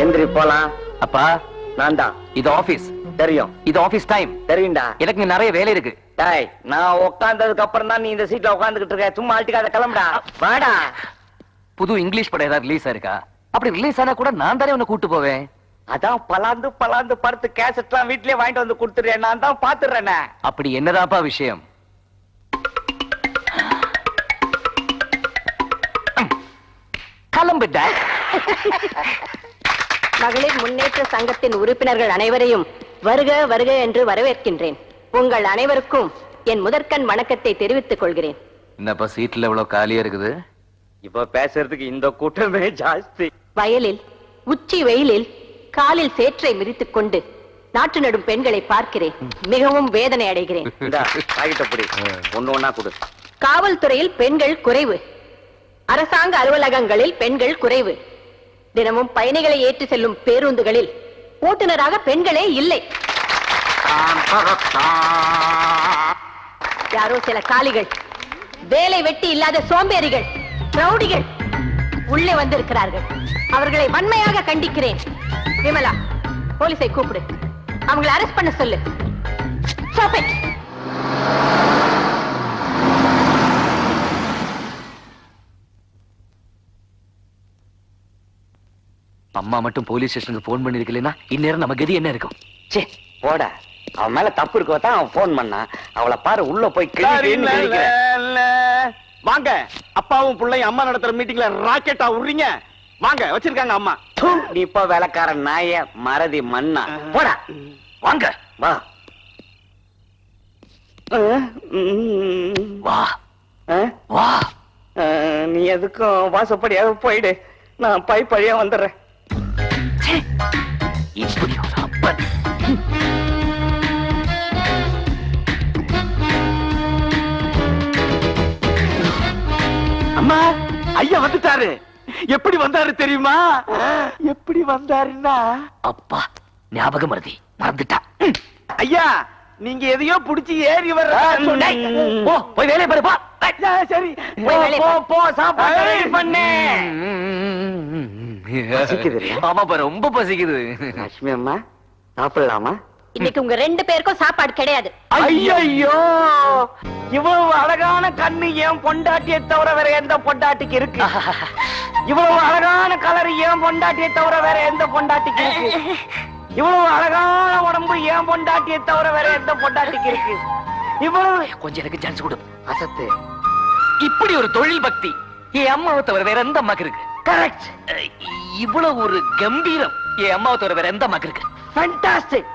எந்திரி போலாம். அப்பா நான் தான். இது ஆபீஸ் தெரியும். இது ஆபீஸ் டைம் தெரியும்டா. எனக்கு நிறைய வேலை இருக்கு. டாய், நான் உட்கார்ந்ததுக்கு அப்புறம் தான் நீ இந்த சீட்ல உட்கார்ந்துகிட்டு இருக்க. சும்மா ஆட்டிக்காத, கிளம்புடா. வாடா. புது இங்கிலீஷ் படம் ஏதாவது ரிலீஸ் ஆயிருக்கா? அப்படி ரிலீஸ் ஆனா கூட நான் தானே உன்னை கூட்டு போவேன். அதான் பலாந்து பலாந்து படுத்து கேசட்லாம் வீட்லயே வாங்கிட்டு வந்து கொடுத்துறேன். நான் தான் பாத்துறேன். அப்படி என்னதாப்பா விஷயம்? கிளம்பிட்ட. மகளிர் முன்னேற்ற சங்கத்தின் உறுப்பினர்கள் அனைவரையும் வருக வருக என்று வரவேற்கின்றேன். உங்கள் அனைவருக்கும் என் முதற்கண் வணக்கத்தை தெரிவித்துக் கொள்கிறேன். என்னப்பா சீட்ல இவ்வளவு காலியா இருக்குது? இப்ப பேசுறதுக்கு இந்த கூட்டமே ஜாஸ்தி. வயலில் உச்சி வெயிலில் காலில் சேற்றை மிதித்துக் கொண்டு நாற்று நடும் பெண்களை பார்க்கிறேன். மிகவும் வேதனை அடைகிறேன். ஒண்ணு ஒண்ணா கொடு. காவல்துறையில் பெண்கள் குறைவு, அரசாங்க அலுவலகங்களில் பெண்கள் குறைவு, தினமும் பயணிகளை ஏற்றி செல்லும் பேருந்துகளில் ஓட்டுநராக பெண்களே இல்லை. யாரோ சில காலிகள், வேலை வெட்டி இல்லாத சோம்பேறிகள், ரவுடிகள் உள்ளே வந்திருக்கிறார்கள். அவர்களை வன்மையாக கண்டிக்கிறேன். விமலா, போலீஸை கூப்பிடு, அவங்களை அரெஸ்ட் பண்ண சொல்லு. Stop it. அம்மா மட்டும் போலீஸ் ஸ்டேஷனுக்கு போன் பண்ணிருக்கலனா இந்நேரம் நம்ம கதி என்ன இருக்கும்? சே போட. அவன் மேல தப்பு இருக்கதான் அவன் போன் பண்ணான். அவளை பாரு, உள்ள போய் வாங்க. அப்பாவும் பிள்ளையும் அம்மா நடத்துற மீட்டிங்ல ராக்கெட்டா உடுறீங்க. வாங்க, வச்சிருக்காங்க அம்மா. நீ இப்ப வேலைக்காரன் நாய மறதி மண்ணா. போடா. வாங்க. வா வா வா. நீ எதுக்கும் வாசப்படியாக போயிடு. நான் பழியா வந்துடுறேன். இப்படி ஒரு அப்பன். அம்மா, ஐயா வந்துட்டாரு. எப்படி வந்தாரு தெரியுமா? எப்படி வந்தாருன்னா, அப்பா ஞாபகம் மறதி மறந்துட்டா. ஐயா நீங்க எதையோ புடிச்சு ஏறி வர்ற. போய் வேலையை பாரு. போ. சரி, போ சாப்பாடு பண்ணு. ஆமாப்பா, ரொம்ப பசிக்குது. லட்சுமி அம்மா, சாப்பிடலாமா? இன்னைக்கு உங்க 2 பேருக்கும் சாப்பாடு கிடையாது. ஐயோ, இவ்வளவு அழகான கண்ணு என் பொண்டாட்டியை தவிர வேற எந்த பொண்டாட்டிக்கு இருக்கு? இவ்வளவு அழகான கலர் என் பொண்டாட்டியை தவிர வேற எந்த பொண்டாட்டிக்கு இருக்கு? இவ்வளவு அழகான உடம்பு என் பொண்டாட்டியை தவிர வேற எந்த பொண்டாட்டிக்கு இருக்கு? இவ்வளவு கொஞ்சம் எனக்கு சான்ஸ் கொடு. அசத்து. இப்படி ஒரு தொழில் பக்தி என் அம்மாவை தவிர வேற எந்த அம்மாக்கு இருக்கு? கரெக்ட். இவ்வளவு ஒரு கம்பீரம் என் அம்மாவை தவிர வேற எந்த அம்மாக்கு இருக்கு? ஃபேண்டாஸ்டிக்.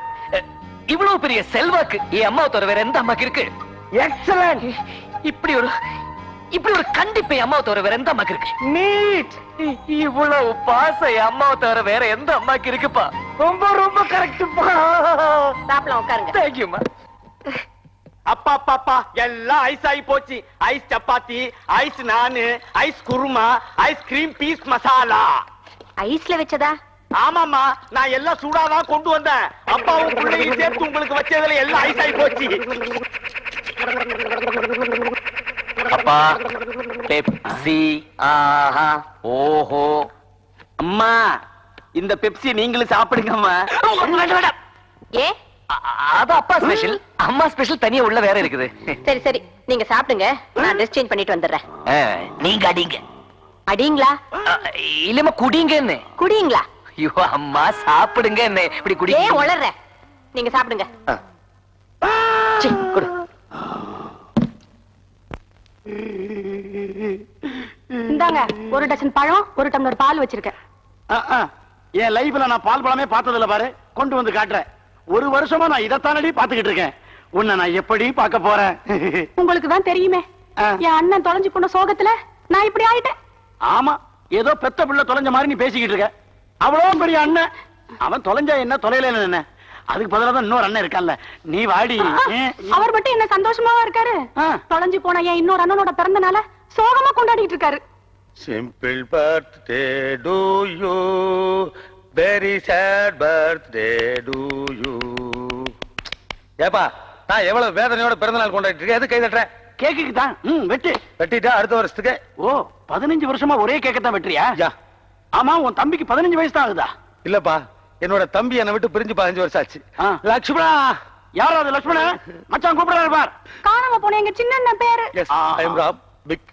இவ்வளவு பெரிய செல்வாக்கு என் அம்மாவை தவிர வேற எந்த அம்மாக்கு இருக்கு? எக்ஸலன்ட். இப்படி ஒரு கண்டிப்பு என் அம்மாவை தவிர வேற எந்த அம்மாக்கு இருக்கு? நீட். இவ்வளவு பாசம் என் அம்மாவை தவிர வேற எந்த அம்மாக்கு இருக்குப்பா? ரொம்ப ரொம்ப கரெக்ட்பா. சாப்பிடலாம், உட்காருங்க. தேங்க்யூமா. அப்பா பாப்பா எல்லாம் ஐஸ் ஆகி போச்சு. Ice chapati, ice naan, ice kurma, ice cream peas masala. ஐஸ்ல வச்சதா? ஆமாமா, நான் எல்லாம் சூடாதான் கொண்டு வந்தேன். அப்பாவும் பிள்ளையும் சேர்த்து உங்களுக்கு வச்சதுல எல்லாம் ஐஸ் ஆகி போச்சு. அப்பா, பெப்சி. ஆஹா, ஓஹோ. அம்மா, இந்த பெப்சி நீங்களும் சாப்பிடுங்கம்மா. ஏ, அது அப்பா ஸ்பெஷல், அம்மா ஸ்பெஷல் தனியா உள்ள வேற இருக்குது. சரி சரி, நீங்க சாப்பிடுங்க, நான் ட்ரெஸ் சேஞ்ச் பண்ணிட்டு வந்துடுறேன். நீங்க அடிங்க. அடிங்களா? இல்லம்மா, குடிங்கன்னு. குடிங்களா? ஐயோ அம்மா, சாப்பிடுங்க. என்ன இப்படி குடிங்க? ஏன் உளற? நீங்க சாப்பிடுங்க. சீ, குடு. இந்தாங்க, 1 டஜன் பழம், 1 டம்ளர் பால் வச்சிருக்கேன். என் லைஃப்ல நான் பால் பழமே பார்த்ததில்ல பாரு. கொண்டு வந்து காட்டுறேன். 1 வருஷமா நான் இதைத்தானடி பாத்துக்கிட்டு இருக்கேன். உன்னை நான் எப்படி பார்க்க போறேன்? உங்களுக்கு தான் தெரியுமே, என் அண்ணன் தொலைஞ்சு போன சோகத்துல நான் இப்படி ஆயிட்டேன். ஆமா, ஏதோ பெத்த பிள்ளை தொலைஞ்ச மாதிரி நீ பேசிக்கிட்டு இருக்க. அவ்வளவு பெரிய அண்ணன், அவன் தொலைஞ்சா என்ன, தொலைல என்ன? அதுக்கு பதிலா தான் இன்னொரு அண்ணன் இருக்கான்ல, நீ வாடி. அவர் மட்டும் என்ன சந்தோஷமாவா இருக்காரு? தொலைஞ்சு போன என் இன்னொரு அண்ணனோட பிறந்த நாள சோகமா கொண்டாடிட்டு இருக்காரு. Simple birthday to you, very sad birthday to you. ஏப்பா, நான் எவ்வளவு வேதனையோட பிறந்த நாள் கொண்டாடிட்டு இருக்கேன். எது கை தட்டுறேன்? கேக்குக்கு தான். வெட்டு. வெட்டிட்டா அடுத்த வருஷத்துக்கு. ஓ, 15 வருஷமா ஒரே கேக்க தான் வெட்டுறியா? ஆமா, உன் தம்பிக்கு 15 வயசு தான் ஆகுதா? இல்லப்பா, என்னோட தம்பி என்னை விட்டு பிரிஞ்சு 15 வருஷம் ஆச்சு. ஆ. லக்ஷ்மணா. யாரோ அது லட்சுமணன் மச்சான் கூப்பிடுறாரு பார். காணாம போன எங்க சின்ன பேரு. எஸ், ஐ அம் ராம் பிக்.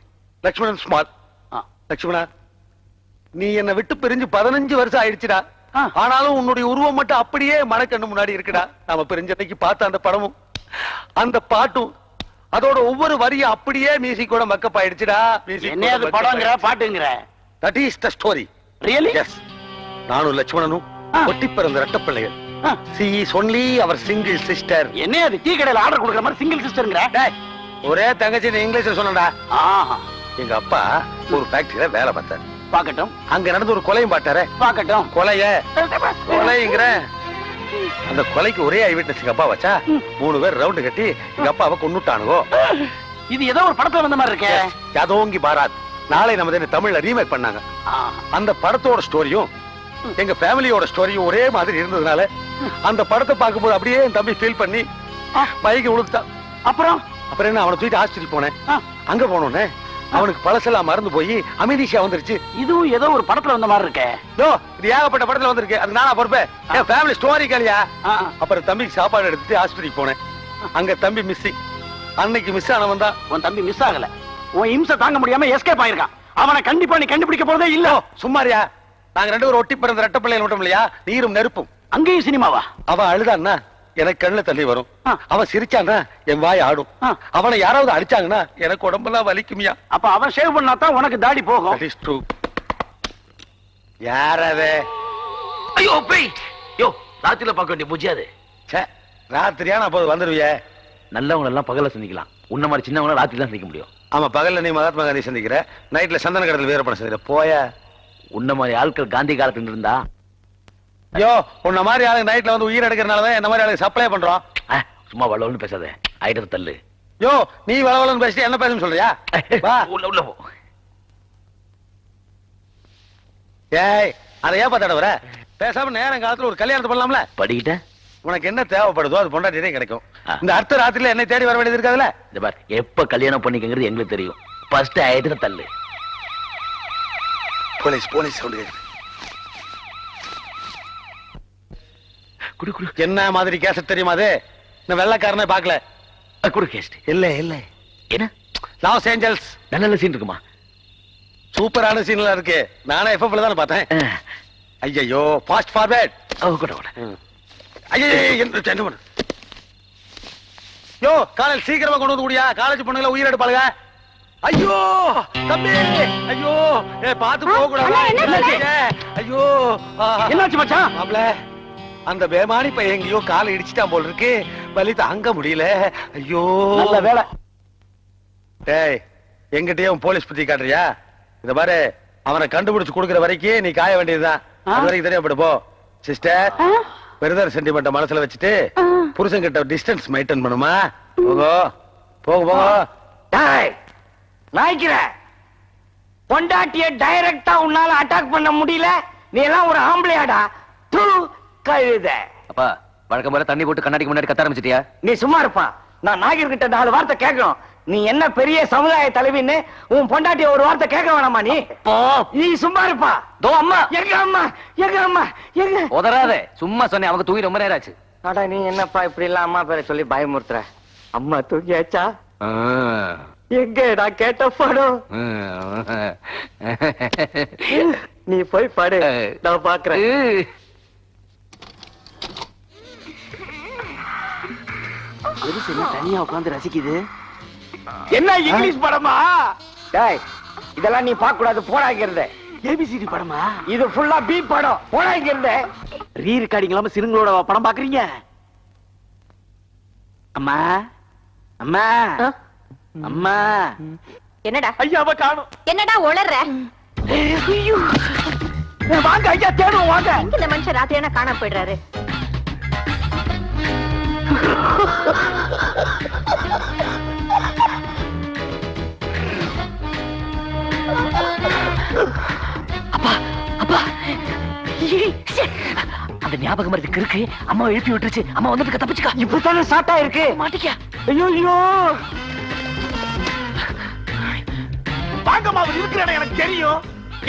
லக்ஷ்மணன் ஸ்மால். லக்ஷ்மணா, நீ என்னை விட்டு பிரிஞ்சு 15 வருஷம் ஆயிடுச்சுடா. ஆ. ஆனாலும் உன்னுடைய உருவம் மட்டும் அப்படியே மனக்கண்ணு முன்னாடி இருக்குடா. நாம பிரிஞ்சதைக்கு பார்த்த அந்த படமும் அந்த பாட்டும் அதோட ஒவ்வொரு வரியும் அப்படியே மியூசிக்கோட மக்கப் ஆயிடுச்சுடா. என்ன அது படம்ங்கற பாட்டுங்கற? That is the story. Really? Yes. நானும் லட்சுமணனும் ஒட்டி பிறந்த இரட்டை பிள்ளைகள். She is only our single sister. என்ன அது டீ கடையில ஆர்டர் கொடுக்கிற மாதிரி சிங்கிள் சிஸ்டர்ங்கற? ஒரே தங்கச்சி இங்கிலீஷ்ல சொன்னடா. ஆஹா. எங்க அப்பா ஒரு ஃபேக்டரியில வேலை பார்த்தாரு. பாக்கட்டும். அங்க நடந்து ஒரு கொலையும் பாட்டாரு. பாக்கட்டும். கொலைங்கிற அந்த கொலைக்கு ஒரே ஐ விட்னஸ் எங்க அப்பா வச்சா 3 பேர் ரவுண்டு கட்டி எங்க அப்பாவை கொன்னுட்டானுங்கோ. இது ஏதோ ஒரு படத்துல வந்த மாதிரி இருக்கே. யாதோங்கி பாராத். நாளை நம்ம தமிழ்ல ரீமேக் பண்ணாங்க. அந்த படத்தோட ஸ்டோரியும் எங்க ஃபேமிலியோட ஸ்டோரியும் ஒரே மாதிரி இருந்ததுனால அந்த படத்தை பார்க்கும்போது அப்படியே என் தம்பி ஃபீல் பண்ணி பைக்கு உழுத்தான். அப்புறம் அப்புறம் என்ன, அவனை தூக்கிட்டு ஹாஸ்பிட்டல் போனேன். அங்க போனோன்னே அவனுக்கு பழசெல்லாம் மறந்து போய் அமினிஷியா வந்துருச்சு. இதுவும் ஏதோ ஒரு படத்துல வந்த மாதிரி இருக்கே. இது ஏகப்பட்ட படத்துல வந்திருக்கு. அது நானா பொறுப்பே. என் ஃபேமிலி ஸ்டோரி கேளியா. அப்புறம் தம்பிக்கு சாப்பாடு எடுத்துட்டு ஹாஸ்பிட்டல் போனேன். அங்க தம்பி மிஸ்ஸிங். அன்னைக்கு மிஸ் ஆனவன் தான். உன் தம்பி மிஸ் ஆகல, உன் இம்சை தாங்க முடியாம எஸ்கேப் ஆயிருக்கான். அவனை கண்டிப்பா நீ கண்டுபிடிக்க போறதே இல்ல. சும்மாரியா, நாங்க 2 பேரும் ஒட்டி பிறந்த ரெட்ட பிள்ளைகள் மட்டும் இல்லையா, நீரும் நெருப்பும். அங்கேயும் சினிமாவா? அவன் அழுதான்னா எனக்கு கண்ணுல தள்ளி வரும். அவன் சிரிச்சான்னா என் வாய் ஆடும். அவனை யாராவது அடிச்சாங்கன்னா எனக்கு உடம்பெல்லாம் வலிக்குமியா. அப்ப அவன் ஷேவ் பண்ணா தான் உனக்கு தாடி போகும். That is true. யாரவே? ஐயோ பேய். யோ, ராத்திரில பார்க்க வேண்டிய பூஜ்யாது. ச்சே, ராத்திரியா நான் போது வந்துருவியே. நல்லவங்க எல்லாம் பகல்ல சந்திக்கலாம். உன்ன மாதிரி சின்னவங்க ராத்திரி தான் சந்திக்க முடியும். ஆமா, பகல்ல நீ மகாத்மா காந்தி சந்திக்கிற, நைட்ல சந்தன கடத்தில் வீரப்பன சந்திக்கிற. போய உன்ன மாதிரி ஆட்கள் காந்தி காலத்துல இருந்தா. ஐயோ, உன்ன மாதிரி ஆளுங்க நைட்ல வந்து உயிர் எடுக்கிறனாலதான் என்ன மாதிரி ஆளுங்க சப்ளை பண்றோம். சும்மா வளவன்னு பேசாத, ஐட்டத்தை தள்ளு. யோ, நீ வளவலன்னு பேசிட்டு என்ன பேசணும்னு சொல்றியா? வா உள்ள போ. ஏய், அதை ஏன் பார்த்தாட வர? பேசாம நேரம் காலத்துல ஒரு கல்யாணத்தை பண்ணலாம்ல. படிக்கிட்ட உனக்கு என்ன தேவைப்படுதோ அது பொண்டாட்டியே கிடைக்கும். இந்த அடுத்த ராத்திரில என்னை தேடி வர வேண்டியது இருக்காதுல்ல. இந்த பார், எப்ப கல்யாணம் பண்ணிக்கங்கிறது எங்களுக்கு தெரியும். ஃபர்ஸ்ட் ஐட்டத்தை தள்ளு. போலீஸ் போலீஸ் சவுண்ட் கேக்குது. குடு குடு. என்ன மாதிரி கேசட் தெரியுமா அது? நான் வெள்ளக்காரனே பாக்கல. குடு கேஸ்ட். இல்ல இல்ல. என்ன? Los Angeles. நல்ல சீன் இருக்குமா? சூப்பரான சீன்ல இருக்கு. நானே எஃப்எஃப்ல தான பார்த்தேன். ஐயோ, ஃபாஸ்ட் ஃபார்வர்ட். கூட கூட. ஐயோ, என்ன பண்ணு? யோ, காலையில் சீக்கிரமா கொண்டு வந்து கூடியா, காலேஜ் பொண்ணுங்கள உயிர் எடுப்பாளுங்க. ஐயோ தம்பி, ஐயோ பாத்து போக கூடாது. ஐயோ என்னாச்சு மச்சான்? மாப்ள, அந்த பேமானி பையன் எங்கேயோ காலை இடிச்சிட்டான் போல இருக்கு. வலி தாங்க முடியல. ஐயோ நல்ல வேலை. டேய், எங்கிட்டயும் போலீஸ் பத்தி காட்டுறியா? இந்த பாரு, அவனை கண்டுபிடிச்சு கொடுக்கிற வரைக்கும் நீ காய வேண்டியதுதான். அது வரைக்கும் தெரியப்படு போ. சிஸ்டர், பிரதர் சென்டிமெண்ட மனசுல வச்சுட்டு புருஷன் கிட்ட டிஸ்டன்ஸ் மெயின்டைன் பண்ணுமா. போகோ போக போக. டேய், நாய்க்கிற பொண்டாட்டிய டைரக்டா உன்னால அட்டாக் பண்ண முடியல. நீ எல்லாம் ஒரு ஆம்பளையாடா. தூ கழுத. அப்பா, வழக்கம் போல தண்ணி போட்டு கண்ணாடிக்கு முன்னாடி கத்த ஆரம்பிச்சிட்டியா? நீ சும்மா இருப்பா. நான் நாயகர் கிட்ட 4 வார்த்தை கேட்கணும். நீ என்ன பெரிய சமுதாய தலைவின்னு உன் பொண்டாட்டிய ஒரு வார்த்தை கேட்க வேணாமா? நீ சும்மா இருப்பா. தோ அம்மா. எங்க அம்மா, எங்க அம்மா, எங்க? உதறாதே, சும்மா சொன்னேன். அவங்க தூங்கி ரொம்ப நேரம் ஆச்சு. அடா, நீ என்னப்பா இப்படி எல்லாம் அம்மா பேரை சொல்லி பயமுறுத்துற? அம்மா தூங்கியாச்சா? எங்க நான் கேட்ட படம்? நீ போய் பாடு, நான் பாக்குறேன். தனியா உட்கார்ந்து ரசிக்குது. என்ன இங்கிலீஷ் படமா? டேய், இதெல்லாம் நீ பார்க்க கூடாது. போடாங்கிறத. ஏபிசிடி படமா? இது ஃபுல்லா பி படம். போடாங்கிறத. ரீ ரெக்கார்டிங் இல்லாம சிறுங்களோட படம் பாக்குறீங்க? அம்மா அம்மா அம்மா. என்னடா ஐயாவை காணோம். என்னடா உளற? வாங்க ஐயா, தேடுவோம் வாங்க. இந்த மனுஷன் ராத்திரியான காணாம போயிடுறாரு. அப்பா அப்பா, அந்த ஞாபகம் மருந்து இருக்கு. அம்மா எழுப்பி விட்டுருச்சு. அம்மா வந்துட்டு தப்பிச்சுக்கா. இப்பதானே சாட்டா இருக்கு. மாட்டிக்க. ஐயோ ஐயோ. வாங்கம்மா, அவர் இருக்கிற இடம் எனக்கு தெரியும்.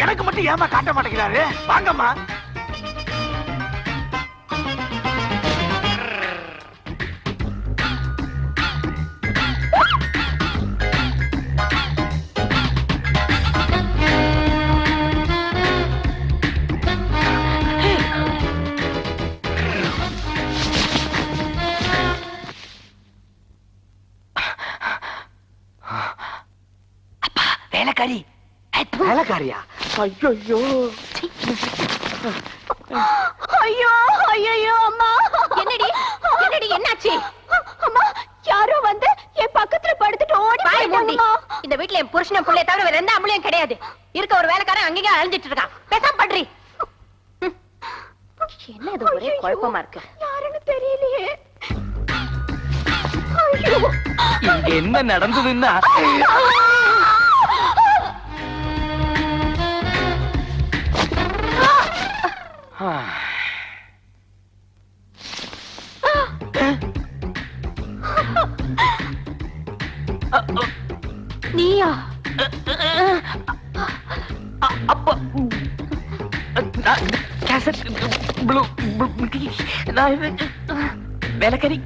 எனக்கு மட்டும் ஏமா காட்ட மாட்டேங்கிறாரு? வாங்கம்மா. வேலைக்காரி. வேலைக்காரியா? ஐயோ ஐயோ ஐயோ அம்மா, என்னடி என்னடி என்னாச்சு? அம்மா, யாரோ வந்து என் பக்கத்துல படுத்துட்டு ஓடி போயிட்டாங்க. இந்த வீட்ல என் புருஷன் புள்ளைய தவிர வேற எந்த அம்பளையும் கிடையாது. இருக்க ஒரு வேலைக்காரன் அங்கேயே அலைஞ்சிட்டு இருக்கான். பேசாம பண்றி. என்ன இது ஒரே குழப்பமா இருக்கு. யாருன்னு தெரியலையே. இங்க என்ன நடந்ததுன்னா, நீயா? அப்ப கேசட் ப்ளூ வேலைக்காரி.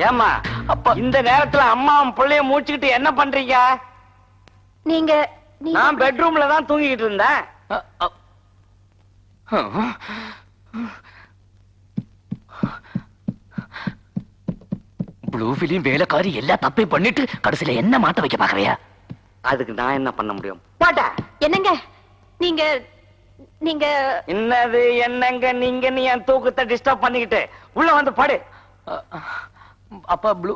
ஏம்மா அப்பா, இந்த நேரத்துல அம்மாவும் பிள்ளைய மூச்சுக்கிட்டு என்ன பண்றீங்க? நீங்க நான் பெட்ரூம்ல தான் தூங்கிட்டு இருந்தேன். ப்ளூ பிலிம் வேலைக்காரி எல்லா தப்பையும் பண்ணிட்டு கடைசியில என்ன மாட்ட வைக்க பாக்குறியா? அதுக்கு நான் என்ன பண்ண முடியும்? பாட்டா என்னங்க நீங்க நீங்க என்னது என்னங்க நீங்க? நீ என் தூக்கத்தை டிஸ்டர்ப் பண்ணிக்கிட்டு உள்ள வந்து படு. அப்பா ப்ளூ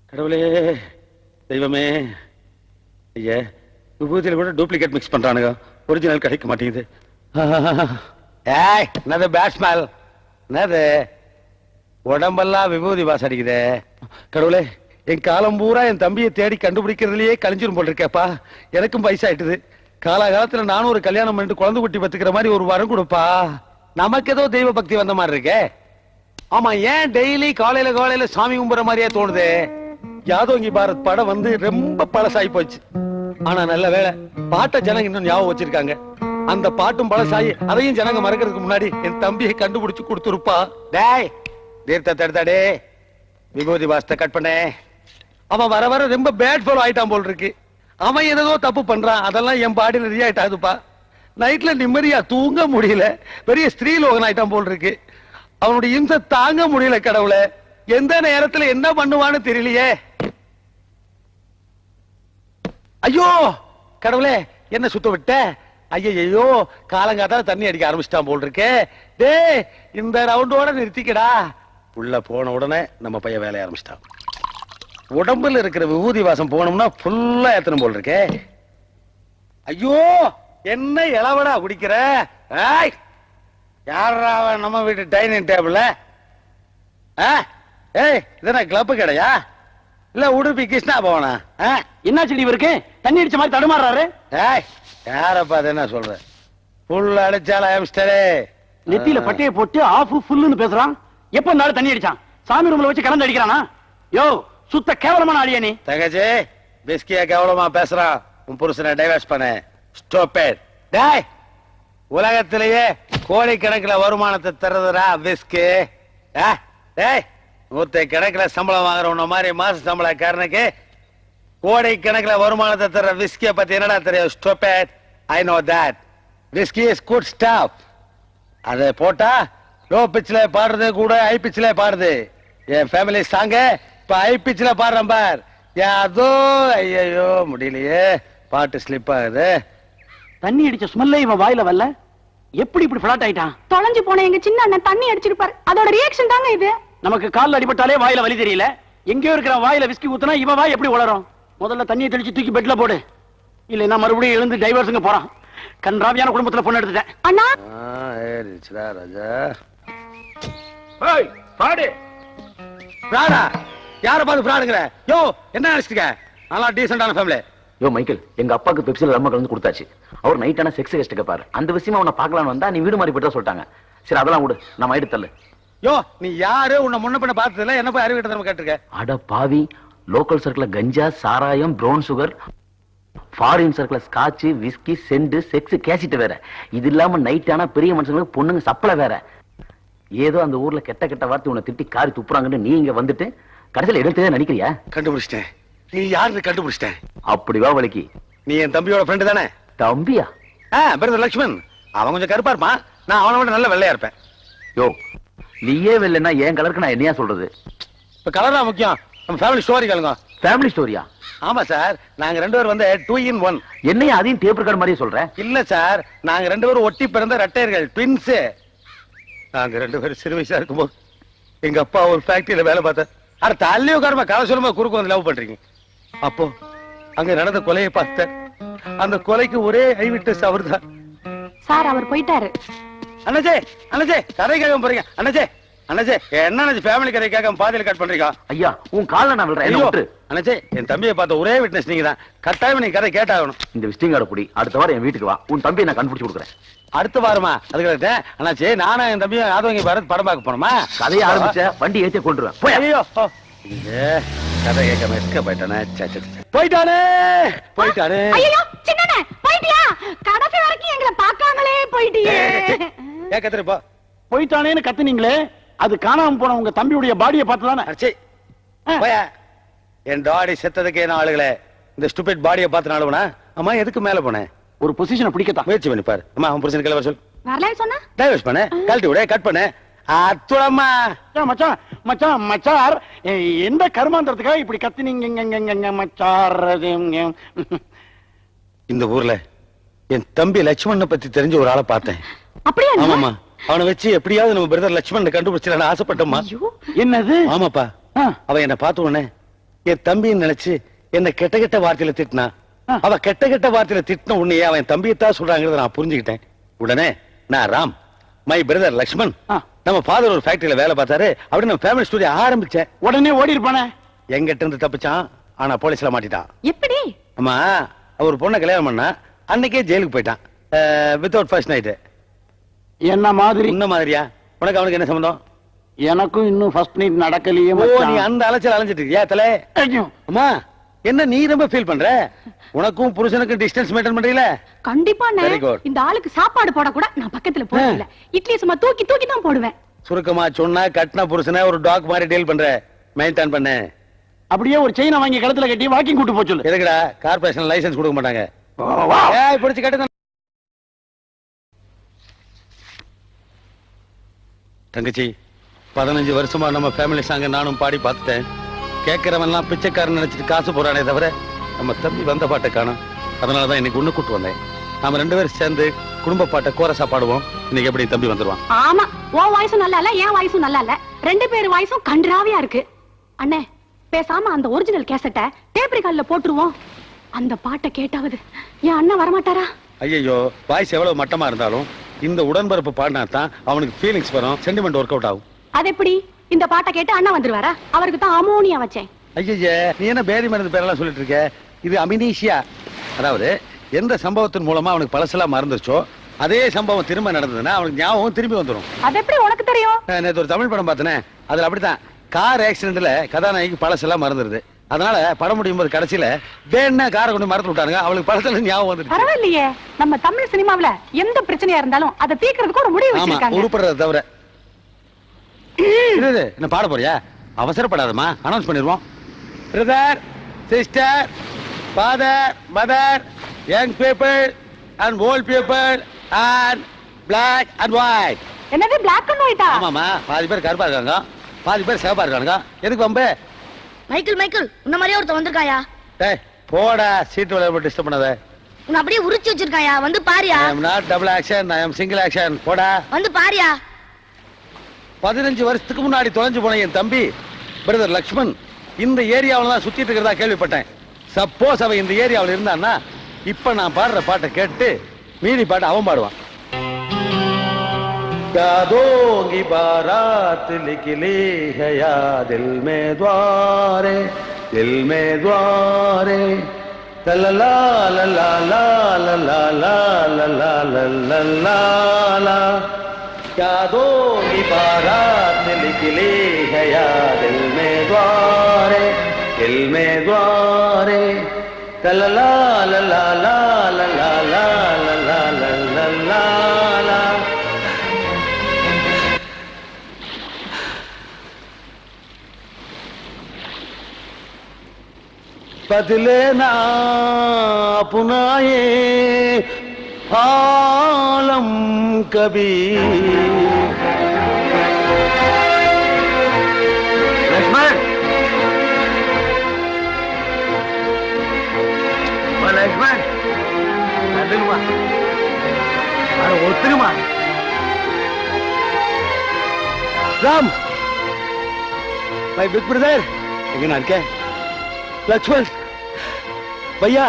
கடவுளே, தெய்வமே, ஐயா, விபூதியில கூட டூப்ளிகேட் மிக்ஸ் பண்றானுங்க, ஒரிஜினல் கிடைக்க மாட்டேங்குது. ஏய், என்னது பேட் ஸ்மெல்? என்னது உடம்பெல்லாம் விபூதி வாசம் அடிக்குதே. கடவுளே, என் காலம் பூரா என் தம்பியை தேடி கண்டுபிடிக்கிறதுலயே கழிஞ்சிரும் போல் இருக்கேப்பா. எனக்கும் வயசாயிட்டுது. காலகாலத்துல நானும் ஒரு கல்யாணம் பண்ணிட்டு குழந்தை குட்டி பத்துக்கிற மாதிரி ஒரு வரம் கொடுப்பா. நமக்கு ஏதோ தெய்வ பக்தி வந்த மாதிரி இருக்கே. ஆமா, ஏன் டெய்லி காலையில சாமி கும்பிடுற மாதிரியே தோணுது? யாதோங்கி பாரத் படம் வந்து ரொம்ப பழசாயி போச்சு. ஆனா நல்ல வேளை பாட்டை ஜனங்க இன்னும் ஞாபகம் வச்சிருக்காங்க. அந்த பாட்டும் பழசாயி அதையும் ஜனங்க மறக்கிறதுக்கு முன்னாடி என் தம்பியை கண்டுபிடிச்சு கொடுத்துருப்பா. டேய், தீர்த்த தடுத்தாடே, விபூதி வாசத்தை கட் பண்ணே. அவன் வர வர ரொம்ப பேட் ஃபாலோ ஆயிட்டான் போல் இருக்கு. அவன் ஏதோ தப்பு பண்றான், அதெல்லாம் என் பாடியில ரியாக்ட் ஆகுதுப்பா. நைட்ல நிம்மதியா தூங்க முடியல. பெரிய ஸ்திரீ லோகன் ஆயிட்டான் போல் இருக்கு. அவனுடைய இம்சை தாங்க முடியல. கடவுளே, எந்த நேரத்துல என்ன பண்ணுவான்னு தெரியலையே. ஐயோ கடவுளே, என்ன சுத்த விட்ட? ஐயோ, காலங்காத்தால தண்ணி அடிக்க ஆரம்பிச்சிட்டான் போல் இருக்கே. டே, இந்த ரவுண்டோட நிறுத்திக்கடா. உள்ள போன உடனே நம்ம பையன் வேலைய ஆரம்பிச்சிட்டான். உடம்புல இருக்கிற விபூதி வாசம் போனோம்னா ஃபுல்லா ஏத்தணும் போல் இருக்கே. ஐயோ, என்ன இளவடா குடிக்கிற? யாரா நம்ம வீட்டு டைனிங் டேபிள்ல? ஏய், இதென்ன கிளப் கடையா இல்ல உடுப்பி கிருஷ்ணா பவனா? என்ன செடி இருக்கு? தண்ணி அடிச்ச மாதிரி தடுமாறாரு. ஏய், யாரப்பா அது? என்ன சொல்ற? புல் அடிச்சால ஆரம்பிச்சிட்டாரே. நெத்தியில பட்டையை போட்டு ஆஃப் ஃபுல்லுன்னு பேசுறான். எப்ப இருந்தாலும் தண்ணி அடிச்சான். சாமி ரூம்ல வச்சு கலந்து அடிக்கிறானா? யோ, சுத்த கேவலமான ஆளியா நீ. தங்கச்சி, பிஸ்கியா கேவலமா பேசுறான். உன் புருஷனை டைவர்ஸ் பண்ண. Stop it. டேய், உலகத்திலேயே கோடிக்கணக்கில் வருமானத்தை தருதுடா விஸ்கி. டேய், 100 கணக்கில் சம்பளம் வாங்குற உன்ன மாதிரி மாச சம்பளக்காரனுக்கு கோடிக்கணக்கில் வருமானத்தை தர்ற விஸ்கிய பத்தி என்னடா தெரியும்? Stop it. I know that. Whisky is good stuff. அதை போட்டா லோ பிச்சில் பாடுறது கூட ஹை பிச்சில் பாடுது. என் ஃபேமிலி சாங்க இப்ப ஹை பிச்சில் பாடுறேன் பார். யாதோ ஐயோ முடியலையே, பாட்டு ஸ்லிப் ஆகுது. தண்ணி அடிச்ச ஸ்மெல்ல இவன் வாயில வரல. எப்படி இப்படி பிளாட் ஆயிட்டான்? தொலைஞ்சு போன எங்க சின்ன அண்ணன் தண்ணி அடிச்சிருப்பாரு. அதோட ரியாக்ஷன் தாங்க இது. நமக்கு கால்ல அடிபட்டாலே வாயில வலி தெரியல. எங்கேயோ இருக்கிற வாயில விஸ்கி ஊத்துனா இவன் வாய் எப்படி உளரும்? முதல்ல தண்ணியை தெளிச்சு தூக்கி பெட்ல போடு. இல்லைன்னா மறுபடியும் எழுந்து டைவர்ஸுங்க போறான். கன்றாவியான குடும்பத்துல பொண்ணு எடுத்துட்டேன். அண்ணா, ஏறிச்சுடா ராஜா. பாடு. பிராடா? யார பார்த்து பிராடுங்கிற? யோ, என்ன நினைச்சிருக்க? நல்லா டீசென்டான ஃபேமிலி. யோ மைக்கேல், எங்க அப்பாக்கு பெப்சில ரம்ம கலந்து கொடுத்தாச்சு. அவர் நைட்டான செக்ஸ் கெஸ்ட் கேப்பாரு. அந்த விஷயமா அவனை பார்க்கலான்னு வந்தா நீ வீடு மாறி போயிட்டா சொல்லிட்டாங்க. சரி, அதெல்லாம் விடு, நம்ம ஆயிடு தள்ளு. யோ, நீ யாரு? உன்னை முன்ன பின்ன பார்த்ததுல என்ன போய் அறிவிட்ட நம்ம கேட்டிருக்க? அட பாவி, லோக்கல் சர்க்கிள்ல கஞ்சா, சாராயம், ப்ரௌன் சுகர், ஃபாரின் சர்க்கிள்ல scotch, whisky, scent, sex cassette வேற. இது இல்லாம நைட் ஆனா பெரிய மனுஷங்களுக்கு பொண்ணுங்க சப்பளை வேற. ஏதோ அந்த ஊர்ல கெட்ட கெட்ட வார்த்தை உன்னை திட்டி காரி துப்புறாங்கன்னு நீ இங்க வந்துட்டு கடைசியில எடுத்ததே நினைக்கிறியா? கண்டுபிடிச்சிட்டேன். நீ யாருன்னு கண்டுபிடிச்சிட்டேன். அப்படிவா வலிக்கு? நீ என் தம்பியோட ஃப்ரெண்டு தானே? தம்பியா? பிரதர் லக்ஷ்மன். அவன் கொஞ்சம் கருப்பா இருப்பான், நான் அவனை விட நல்ல வெள்ளையா இருப்பேன். யோ, நீயே வெள்ளனா என் கலருக்கு நான் என்னையா சொல்றது? இப்ப கலர் தான் முக்கியம். நம்ம ஃபேமிலி ஸ்டோரி கேளுங்க. ஃபேமிலி ஸ்டோரியா? ஆமா சார், நாங்க 2 பேரும் வந்து 2 in 1. என்னையும் அதையும் டேப் ரெக்கார்ட் மாதிரியே சொல்றேன். இல்ல சார், நாங்க 2 பேரும் ஒட்டி பிறந்த ரெட்டையர்கள், ட்வின்ஸ். நாங்க 2 பேரும் சிறு வயசா இருக்கும்போது எங்க அப்பா ஒரு ஃபேக்டரியில வேலை பார்த்தார். அட தள்ளி உட்காரமா, கதை சொல்லுமா குறுக்கு வந்து லவ் பண்றீங்க. அப்போ அங்க நடந்த கொலையை பார்த்தேன். அந்த கொலைக்கு ஒரே ஐ விட்னஸ் அவர்தான். சார் அவர் போயிட்டாரு. அண்ணாச்சே, அண்ணாச்சே, கதை கேட்க போறீங்க. அண்ணாச்சே, அண்ணாச்சே, என்ன ஃபேமிலி கதை கேட்க பாதியில கட் பண்றீங்க? ஐயா உன் கால்ல நான் விடுறேன். என்ன ஐயோ, விட்டுரு. அண்ணாச்சே, என் தம்பியை பார்த்த ஒரே விட்னஸ் நீங்க தான். கட்டாயம் நீங்க கதை கேட்டாகணும். இந்த விசிட்டிங் கார்டு புடி. அடுத்த வாரம் என் வீட்டுக்கு வா. உன் தம்பியை நான் கண்டுபிடிச்சு கொடுக்குறேன். அடுத்த வாரமா? அதுக்கு அண்ணாச்சே, நானும் என் தம்பியும் யாதவங்க பாரத் படம் பார்க்க போனோமா? கதையை ஆரம்பிச்ச வண்டி ஏத்தி கொண்டுருவேன். போய் ஐயோ, கதை கேட்காம எஸ்கேப் ஆயிட்டானே. போயிட்டானே, போயிட்டானே. ஐயோ சின்னனே போயிட்டியா? கடைசி வரைக்கும் எங்களை பார்க்காமலே போயிட்டியே. ஏன் கத்துறப்போ? போயிட்டானேன்னு கத்துனீங்களே, அது காணாம போன உங்க தம்பியுடைய பாடியை பார்த்துதானே? அச்சே, போயா. என் டாடி செத்ததுக்கு என்ன ஆளுகளே, இந்த ஸ்டூபிட் பாடியை பார்த்து நாளுவனா? அம்மா எதுக்கு மேல போனேன்? ஒரு பொசிஷனை பிடிக்கத்தான். முயற்சி பண்ணி பாரு. அம்மா அவன் புருஷனுக்கு எல்லாம் சொல். வரலன்னு சொன்னா டைவர்ஸ் பண்ணு, கழட்டி விடு, கட் பண்ணு. அத்துடம்மா. மச்சான் மச்சான் மச்சார், எந்த கர்மாந்திரத்துக்காக இப்படி கத்துனீங்க மச்சார்? இந்த ஊர்ல என் தம்பி லட்சுமணனை பத்தி தெரிஞ்ச ஒரு ஆளை பார்த்தேன். அப்படியா? ஆமாமா, அவனை வச்சு எப்படியாவது நம்ம பிரதர் லட்சுமணனை கண்டுபிடிச்சிடலான்னு ஆசைப்பட்டோம்மா. என்னது? ஆமாப்பா, அவன் என்ன பார்த்த உடனே என் தம்பின்னு நினைச்சு என்ன கெட்ட கெட்ட வார்த்தையில திட்டினா. அவ கெட்ட கெட்ட வார்த்தையில திட்டின உன்னையே அவன் தம்பியத்தான் சொல்றாங்கிறத நான் புரிஞ்சுக்கிட்டேன். உடனே நான் ராம், மை பிரதர் லக்ஷ்மண், நம்ம ஃபாதர் ஒரு ஃபேக்டரியில வேலை பார்த்தாரு, அப்படி நம்ம ஃபேமிலி ஸ்டோரி ஆரம்பிச்சேன். உடனே ஓடி இருப்பானே. எங்கிட்ட இருந்து தப்பிச்சான், ஆனா போலீஸ்ல மாட்டிட்டான். எப்படி? அம்மா, அவர் பொண்ணை கல்யாணம் பண்ணா அன்னைக்கே ஜெயிலுக்கு போயிட்டான், வித்தவுட் ஃபர்ஸ்ட் நைட். என்ன மாதிரி? என்ன மாதிரியா? உனக்கு அவனுக்கு என்ன சம்பந்தம்? எனக்கும் இன்னும் ஃபர்ஸ்ட் நைட் நடக்கலையே. ஓ, நீ அந்த அலைச்சல் அலைஞ்சிட்டு இருக்கியா தலை? அம்மா, என்ன நீ ரொம்ப ஃபீல் பண்ற? உனக்கும் புருஷனுக்கும் டிஸ்டன்ஸ் மெயின்டைன் பண்றீல? கண்டிப்பா. Very good. இந்த ஆளுக்கு சாப்பாடு போட கூட நான் பக்கத்துல போறதில்ல. இட்லி சும்மா தூக்கி தூக்கி தான் போடுவேன். சுருக்கமா சொன்னா கட்டின புருஷனை ஒரு டாக் மாதிரி டீல் பண்ற. மெயின்டைன் பண்ணு. அப்படியே ஒரு செயினை வாங்கி கழுத்துல கட்டி வாக்கிங் கூட்டு போச்சு. எதுக்குடா? கார்பரேஷன் லைசென்ஸ் கொடுக்க மாட்டாங்க. ஏய், பிடிச்சு கட்டு. தங்கச்சி, 15 வருஷமா நம்ம ஃபேமிலி சாங்க நானும் பாடி பார்த்துட்டேன். கேட்கிறவன் எல்லாம் பிச்சைக்காரன் நினைச்சிட்டு காசு போறானே தவிர நம்ம தம்பி வந்த பாட்டை காணும். அதனாலதான் இன்னைக்கு ஒண்ணு கூட்டு வந்தேன். நாம 2 பேரும் சேர்ந்து குடும்ப பாட்டை கோரசா பாடுவோம். இன்னைக்கு எப்படி தம்பி வந்துருவான்? ஆமா, உன் வாய்ஸும் நல்லா இல்ல, என் வாய்ஸும் நல்லா இல்ல. 2 பேர் வாய்ஸும் கன்றாவியா இருக்கு. அண்ணே, பேசாம அந்த ஒரிஜினல் கேசட்டை டேப் ரெக்கார்ட்ல போட்டுருவோம். அந்த பாட்டை கேட்டாவது என் அண்ணன் வரமாட்டாரா? ஐயோ, வாய்ஸ் எவ்வளவு மட்டமா இருந்தாலும் இந்த உடன்பரப்பு பாடினா தான் அவனுக்கு ஃபீலிங்ஸ் வரும், சென்டிமெண்ட் ஒர்க் அவுட் ஆகும். அது எப்படி? இந்த பாட்டை கேட்டு அண்ணன் வந்துருவாரா? அவருக்கு தான் அமோனியா வச்சேன். ஐயே, நீ என்ன பேரி மருந்து பேரெல்லாம் சொல்லிட்டு இருக்க? இது அமினீஷியா. அதாவது எந்த சம்பவத்தின் மூலமா அவனுக்கு பழசெல்லாம் மறந்துச்சோ அதே சம்பவம் திரும்ப நடந்ததுன்னா அவனுக்கு ஞாபகம் திரும்பி வந்துடும். அது எப்படி உனக்கு தெரியும்? நேற்று ஒரு தமிழ் படம் பார்த்தனே, அதுல அப்படித்தான். கார் ஆக்சிடென்ட்ல கதாநாயகி பழசெல்லாம் மறந்துருது. அதனால படம் முடியும் போது கடைசியில வேணா காரை கொண்டு மறந்து விட்டானுங்க, அவளுக்கு பழசெல்லாம் ஞாபகம் வந்துருச்சு. பரவாயில்லையே, நம்ம தமிழ் சினிமாவுல எந்த பிரச்சனையா இருந்தாலும் அதை தீர்க்கிறதுக்கு ஒரு முடிவு வச்சிருக்காங்க. உருப்படுறத தவிர. என்ன பாட போறியா? அவசரப்படாதமா, அனௌன்ஸ் பண்ணிடுவோம். Brother, sister, father, mother, young people and old people and black and white. என்னது பிளாக் அண்ட் ஒயிட்டா? ஆமாமா, பாதி பேர் கருப்பா இருக்காங்க, பாதி பேர் சிவப்பா இருக்காங்க. எதுக்கு வம்பு? மைக்கேல் மைக்கேல், உன்ன மாதிரியே ஒருத்தன் வந்திருக்காயா? டேய் போடா, சீட் விளையாட டிஸ்டர்ப் பண்ணாத. உன்னை அப்படியே உரிச்சு வச்சிருக்காயா, வந்து பாரியா. I am not double action, I am single action. போடா, வந்து பாரியா. 15 வருஷத்துக்கு முன்னாடி தொலைஞ்சு போன என் தம்பி பிரதர் லக்ஷ்மண் இந்த ஏரியாவில தான் சுத்திட்டு இருக்கிறதா கேள்விப்பட்டேன். சப்போஸ் அவன் இந்த ஏரியாவில் இருந்தான்னா இப்ப நான் பாடுற பாட்டை கேட்டு மீதி பாட்டு அவன் பாடுவான். யாதோங்கி பாராத் லிகிலி है या दिल में द्वारे लला ला ला ला ला ला ला ला ला ला ला ला यादों की बारात निकली है या दिल में द्वारे लला ला ला ला ला ला ला ला ला ला ला. बदले ना अपना ये आलम कभी. லக்ஷ்மண் லக்ஷ்மண் நல்லுமா ஒத்துக்குமா ராம் மை பிக் பிரதர் எங்க நான் இருக்கேன் லக்ஷ்மண் பையா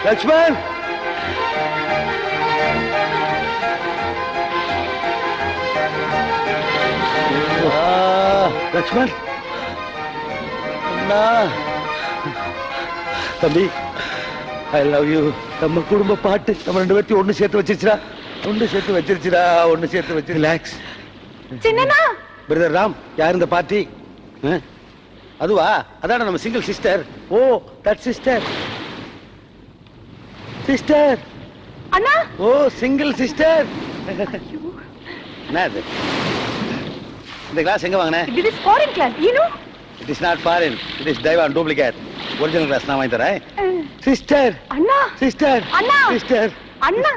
லக்ஷ்மண் லக்ஷ்மண் அண்ணா தம்பி ஐ லவ் யூ நம்ம குடும்ப பாட்டு நம்ம ரெண்டு பேர்த்தையும் ஒண்ணு சேர்த்து வச்சிருச்சுடா ஒண்ணு சேர்த்து வச்சு ரிலாக்ஸ் சின்னனா பிரதர் ராம் யார் இந்த பார்ட்டி அதுவா அதான நம்ம single sister oh that sister அண்ணா ஓ சிங்கிள் சிஸ்டர் என்ன இது இந்த கிளாஸ் எங்க வாங்கினேன் this is foreign class you know it is not foreign it is Taiwan duplicate original class நான் வாங்கி தரேன் சிஸ்டர் அண்ணா சிஸ்டர் அண்ணா சிஸ்டர் அண்ணா